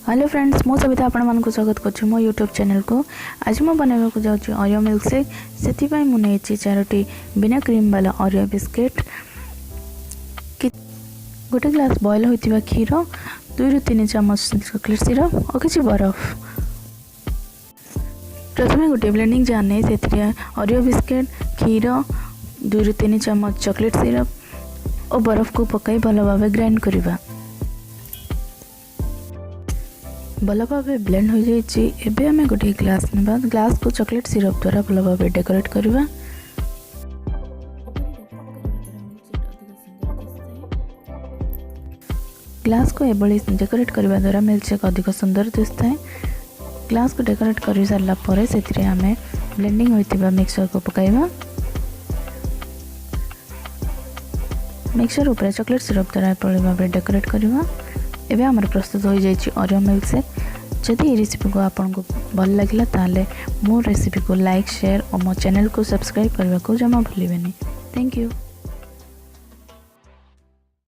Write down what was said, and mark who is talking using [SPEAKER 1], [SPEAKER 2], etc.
[SPEAKER 1] Hello friends मु सबिता आपण मानक स्वागत करछु मो यूट्यूब चैनल को। आज मैं बनवा को जाउछि ओरियो मिल्क शेक। सेति पई मु नेछि 4टी बिना क्रीम वाला ओरियो बिस्किट, गोटे ग्लास बॉयल होइतिबा क्षीर, 2 ରୁ 3 चम्मच चॉकलेट सिरप और किछि बरफ। प्रथमे गोटे ब्लेंडिंग जार नै सेति ओरियो बिस्किट, क्षीर, 2 ରୁ 3 चम्मच चॉकलेट सिरप और बरफ को पकाई भलो भाबे ग्राइंड करिबा। भल भाव ब्लेंड हो जाइए। एबे हमें गोटे ग्लास नेबा, ग्लास को चॉकलेट सिरप द्वारा भल भाव डेकोरेट करवा। ग्लास को एबली डेकोरेट करने द्वारा मिल्कशेक अधिक सुंदर दिखता है। ग्लास को डेकोरेट कर सारा पर से आमे ब्लेंडिंग होइतिबा मिक्सचर को पकाइबा। मिक्सचर ऊपर चॉकलेट सिरप द्वारा एबली भाव डेकोरेट करवा। एबे हमर प्रस्तुत हो जाइए ओरियो मिल्क शेक। जदि ये रेसिपी को आपको भल लगे ताले मो रेसिपी को लाइक शेयर और मो चैनल को सब्सक्राइब करने को जमा भूलिबेनी। Thank you.